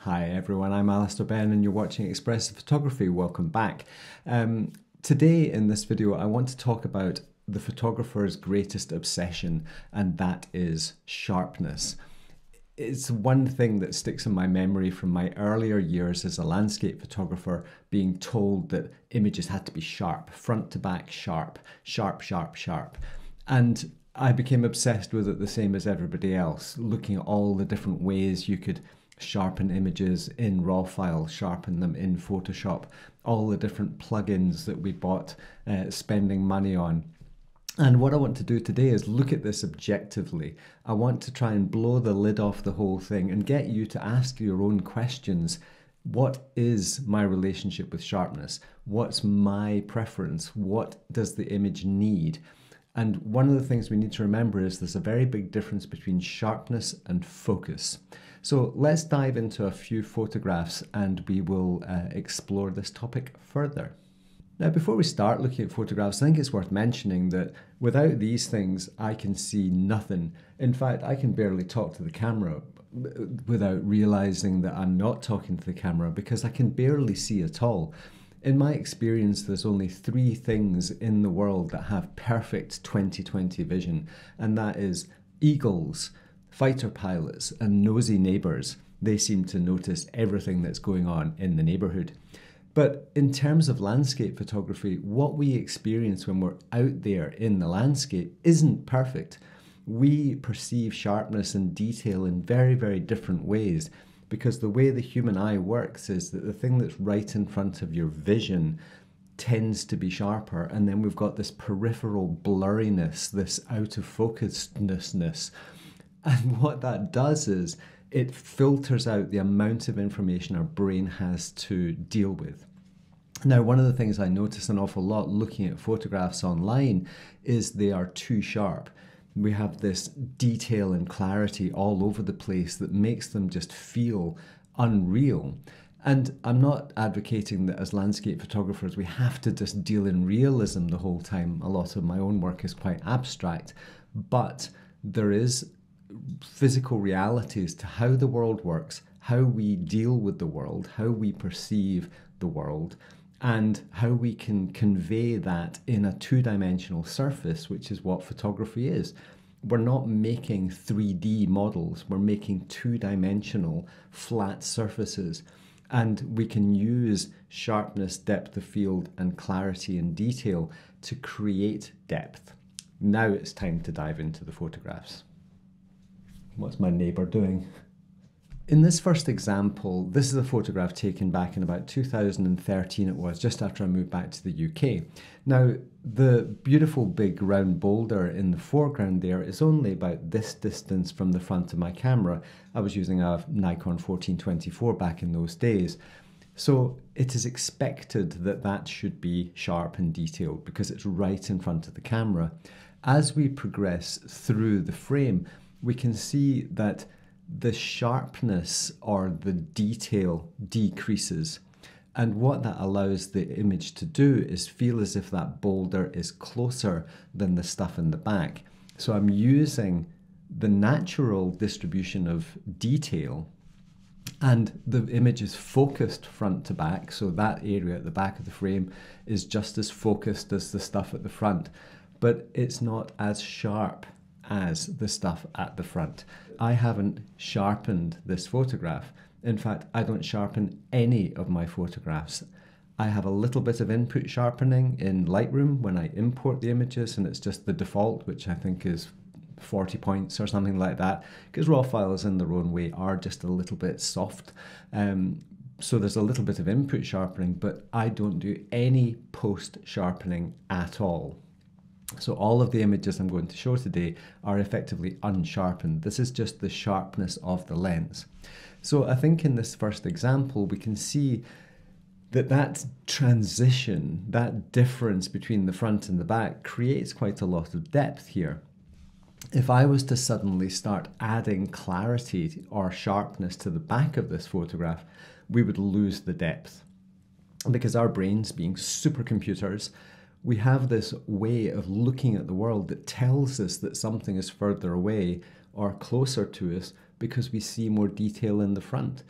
Hi everyone, I'm Alister Benn and you're watching Expressive Photography. Welcome back. Today in this video I want to talk about the photographer's greatest obsession, and that is sharpness. It's one thing that sticks in my memory from my earlier years as a landscape photographer, being told that images had to be sharp, front to back sharp, sharp, sharp, sharp. And I became obsessed with it the same as everybody else, looking at all the different ways you could sharpen images in RAW files, sharpen them in Photoshop, all the different plugins that we bought, spending money on. And what I want to do today is look at this objectively. I want to try and blow the lid off the whole thing and get you to ask your own questions. What is my relationship with sharpness? What's my preference? What does the image need? And one of the things we need to remember is there's a very big difference between sharpness and focus. So let's dive into a few photographs and we will explore this topic further. Now, before we start looking at photographs, I think it's worth mentioning that without these things, I can see nothing. In fact, I can barely talk to the camera without realizing that I'm not talking to the camera because I can barely see at all. In my experience, there's only 3 things in the world that have perfect 20/20 vision, and that is eagles, fighter pilots, and nosy neighbours. They seem to notice everything that's going on in the neighbourhood. But in terms of landscape photography, what we experience when we're out there in the landscape isn't perfect. We perceive sharpness and detail in very, very different ways, because the way the human eye works is that the thing that's right in front of your vision tends to be sharper, and then we've got this peripheral blurriness, this out of focusedness. And what that does is it filters out the amount of information our brain has to deal with. Now, one of the things I notice an awful lot looking at photographs online is they are too sharp. We have this detail and clarity all over the place that makes them just feel unreal. And I'm not advocating that as landscape photographers we have to just deal in realism the whole time. A lot of my own work is quite abstract, but there is physical realities to how the world works, how we deal with the world, how we perceive the world, and how we can convey that in a 2-dimensional surface, which is what photography is. We're not making 3D models, we're making 2-dimensional flat surfaces. And we can use sharpness, depth of field, and clarity and detail to create depth. Now it's time to dive into the photographs. What's my neighbour doing? In this first example, this is a photograph taken back in about 2013 it was, just after I moved back to the UK. Now, the beautiful big round boulder in the foreground there is only about this distance from the front of my camera. I was using a Nikon 1424 back in those days. So it is expected that that should be sharp and detailed because it's right in front of the camera. As we progress through the frame, we can see that the sharpness or the detail decreases. And what that allows the image to do is feel as if that boulder is closer than the stuff in the back. So I'm using the natural distribution of detail, and the image is focused front to back. So that area at the back of the frame is just as focused as the stuff at the front, but it's not as sharp as the stuff at the front. I haven't sharpened this photograph. In fact, I don't sharpen any of my photographs. I have a little bit of input sharpening in Lightroom when I import the images, and it's just the default, which I think is 40 points or something like that, because RAW files in their own way are just a little bit soft. So there's a little bit of input sharpening, but I don't do any post sharpening at all. So all of the images I'm going to show today are effectively unsharpened. This is just the sharpness of the lens. So I think in this first example, we can see that that transition, that difference between the front and the back creates quite a lot of depth here. If I was to suddenly start adding clarity or sharpness to the back of this photograph, we would lose the depth. Because our brains, being supercomputers, we have this way of looking at the world that tells us that something is further away or closer to us because we see more detail in the front.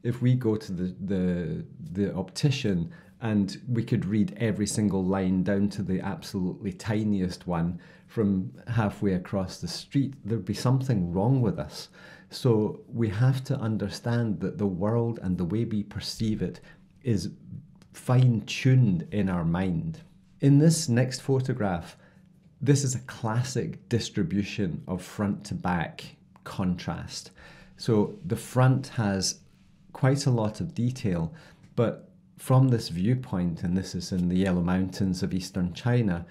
If we go to the optician and we could read every single line down to the absolutely tiniest one from halfway across the street, there'd be something wrong with us. So we have to understand that the world and the way we perceive it is fine-tuned in our mind. In this next photograph, this is a classic distribution of front to back contrast. So the front has quite a lot of detail, but from this viewpoint, and this is in the Yellow Mountains of eastern China,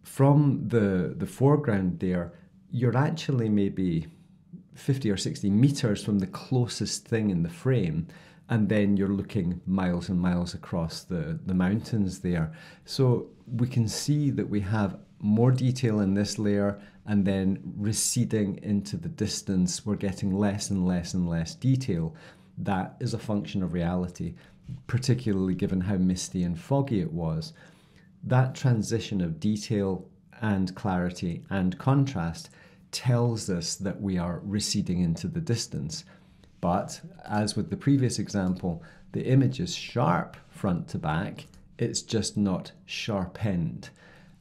from the foreground there, you're actually maybe 50 or 60 meters from the closest thing in the frame, and then you're looking miles and miles across the mountains there. So we can see that we have more detail in this layer, and then receding into the distance, we're getting less and less and less detail. That is a function of reality, particularly given how misty and foggy it was. That transition of detail and clarity and contrast tells us that we are receding into the distance. But as with the previous example, the image is sharp front to back, it's just not sharpened.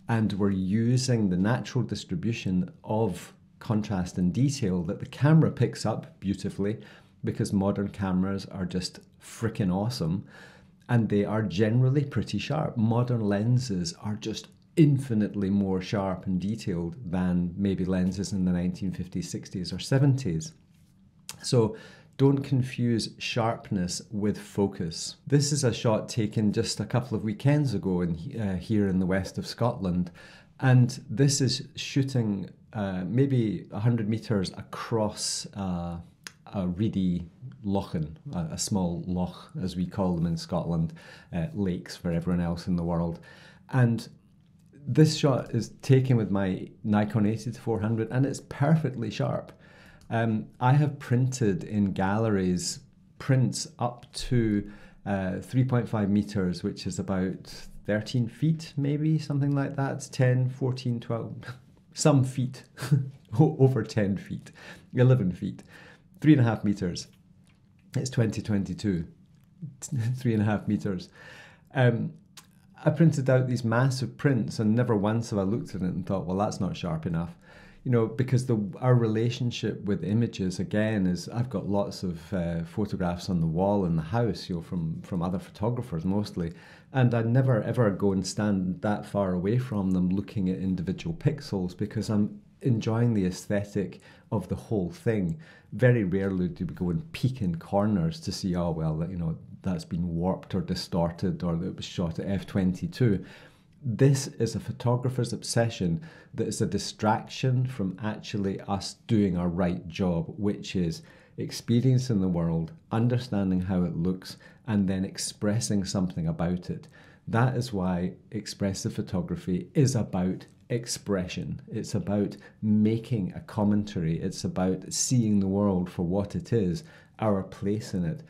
And we're using the natural distribution of contrast and detail that the camera picks up beautifully, because modern cameras are just freaking awesome, and they are generally pretty sharp. Modern lenses are just infinitely more sharp and detailed than maybe lenses in the 1950s, 60s, or 70s. So don't confuse sharpness with focus. This is a shot taken just a couple of weekends ago here in the west of Scotland, and this is shooting maybe 100 meters across a reedy lochen, a small loch as we call them in Scotland, lakes for everyone else in the world. And this shot is taken with my Nikon 80-400 and it's perfectly sharp. I have printed in galleries prints up to 3.5 meters, which is about 13 feet, maybe, something like that. 10, 14, 12, some feet, over 10 feet, 11 feet, 3.5 meters. It's 2022, 3.5 meters. I printed out these massive prints and never once have I looked at it and thought, well, that's not sharp enough. You know, because our relationship with images, again, is I've got lots of photographs on the wall in the house, you know, from other photographers mostly, and I never ever go and stand that far away from them looking at individual pixels, because I'm enjoying the aesthetic of the whole thing. Very rarely do we go and peek in corners to see, oh, well, you know, that's been warped or distorted, or that it was shot at f/22. This is a photographer's obsession that is a distraction from actually us doing our right job, which is experiencing the world, understanding how it looks, and then expressing something about it. That is why expressive photography is about expression. It's about making a commentary. It's about seeing the world for what it is, our place in it.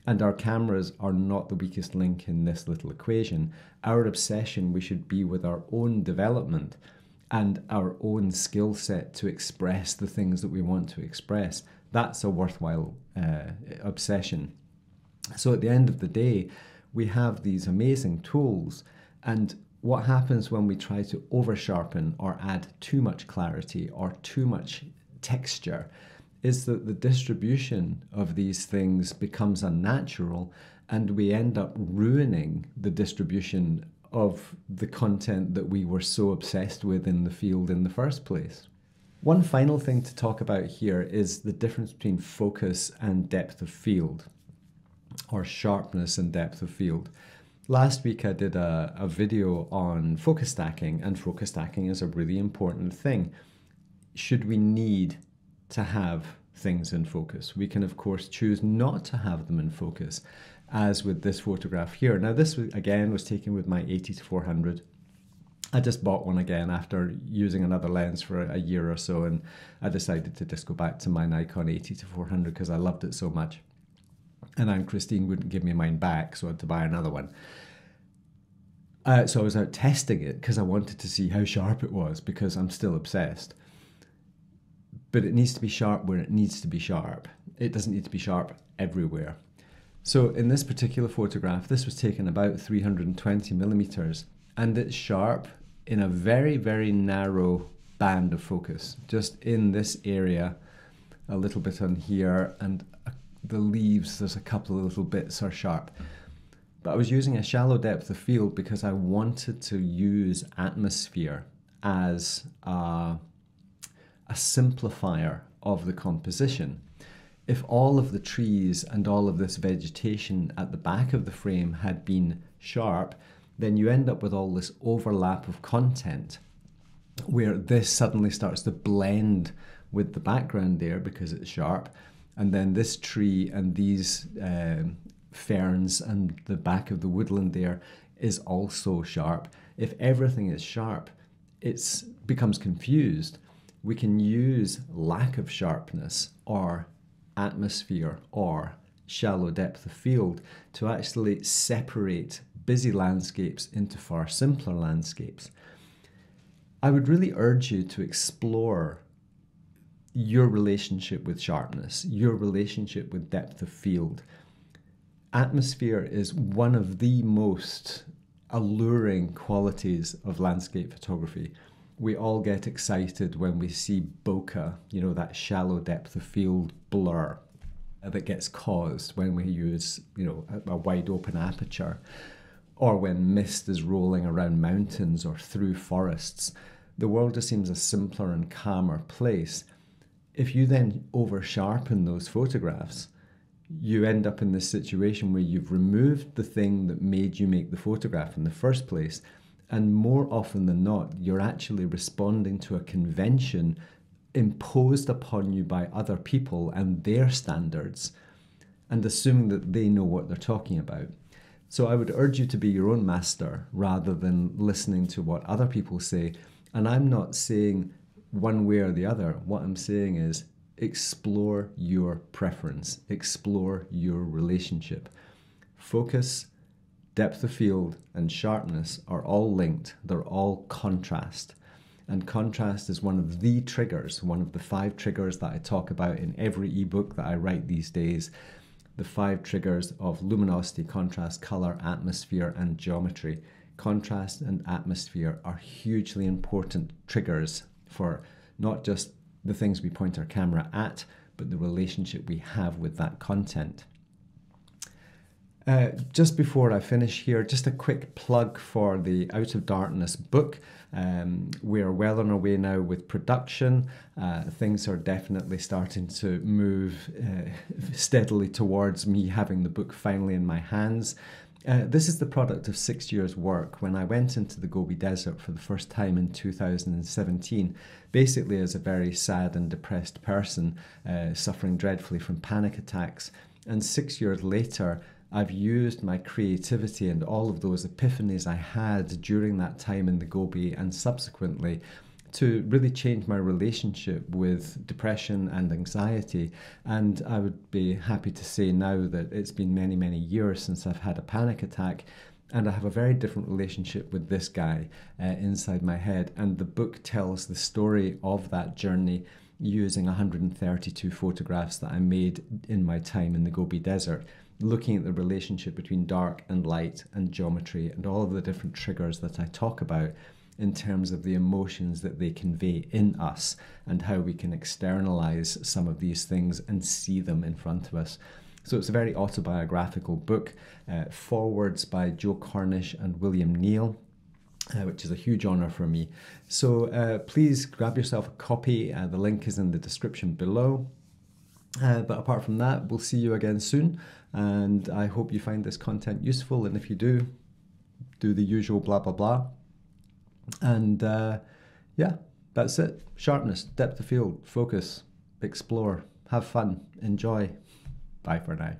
And our cameras are not the weakest link in this little equation. Our obsession, we should be with our own development and our own skill set to express the things that we want to express. That's a worthwhile obsession. So at the end of the day, we have these amazing tools, and what happens when we try to over-sharpen or add too much clarity or too much texture is that the distribution of these things becomes unnatural, and we end up ruining the distribution of the content that we were so obsessed with in the field in the first place. One final thing to talk about here is the difference between focus and depth of field, or sharpness and depth of field. Last week I did a video on focus stacking, and focus stacking is a really important thing. Should we need to have things in focus? We can of course choose not to have them in focus, as with this photograph here. Now this again was taken with my 80-400. I just bought one again after using another lens for a year or so, and I decided to just go back to my Nikon 80-400 because I loved it so much. And Ann Kristin wouldn't give me mine back, so I had to buy another one. So I was out testing it because I wanted to see how sharp it was, because I'm still obsessed. But it needs to be sharp where it needs to be sharp. It doesn't need to be sharp everywhere. So in this particular photograph, this was taken about 320 millimeters, and it's sharp in a very, very narrow band of focus, just in this area, a little bit on here, and the leaves, there's a couple of little bits are sharp. But I was using a shallow depth of field because I wanted to use atmosphere as a simplifier of the composition. If all of the trees and all of this vegetation at the back of the frame had been sharp, then you end up with all this overlap of content where this suddenly starts to blend with the background there because it's sharp, and then this tree and these ferns and the back of the woodland there is also sharp. If everything is sharp, it becomes confused. We can use lack of sharpness or atmosphere or shallow depth of field to actually separate busy landscapes into far simpler landscapes. I would really urge you to explore your relationship with sharpness, your relationship with depth of field. Atmosphere is one of the most alluring qualities of landscape photography. We all get excited when we see bokeh, you know, that shallow depth of field blur that gets caused when we use, you know, a wide open aperture, or when mist is rolling around mountains or through forests. The world just seems a simpler and calmer place. If you then over sharpen those photographs, you end up in this situation where you've removed the thing that made you make the photograph in the first place. And more often than not, you're actually responding to a convention imposed upon you by other people and their standards, and assuming that they know what they're talking about. So I would urge you to be your own master rather than listening to what other people say. And I'm not saying one way or the other. What I'm saying is explore your preference, explore your relationship. Focus, depth of field, and sharpness are all linked. They're all contrast. And contrast is one of the triggers, one of the 5 triggers that I talk about in every ebook that I write these days. The 5 triggers of luminosity, contrast, color, atmosphere, and geometry. Contrast and atmosphere are hugely important triggers for not just the things we point our camera at, but the relationship we have with that content. Just before I finish here, just a quick plug for the Out of Darkness book. We're well on our way now with production. Things are definitely starting to move steadily towards me having the book finally in my hands. This is the product of 6 years' work. When I went into the Gobi Desert for the first time in 2017, basically as a very sad and depressed person, suffering dreadfully from panic attacks, and 6 years later, I've used my creativity and all of those epiphanies I had during that time in the Gobi and subsequently to really change my relationship with depression and anxiety. And I would be happy to say now that it's been many, many years since I've had a panic attack, and I have a very different relationship with this guy inside my head. And the book tells the story of that journey using 132 photographs that I made in my time in the Gobi Desert, looking at the relationship between dark and light and geometry and all of the different triggers that I talk about in terms of the emotions that they convey in us and how we can externalize some of these things and see them in front of us. So it's a very autobiographical book, forwards by Joe Cornish and William Neal, which is a huge honor for me. So please grab yourself a copy. The link is in the description below. But apart from that, we'll see you again soon. And I hope you find this content useful. And if you do, do the usual blah, blah, blah. And yeah, that's it. Sharpness, depth of field, focus, explore, have fun, enjoy. Bye for now.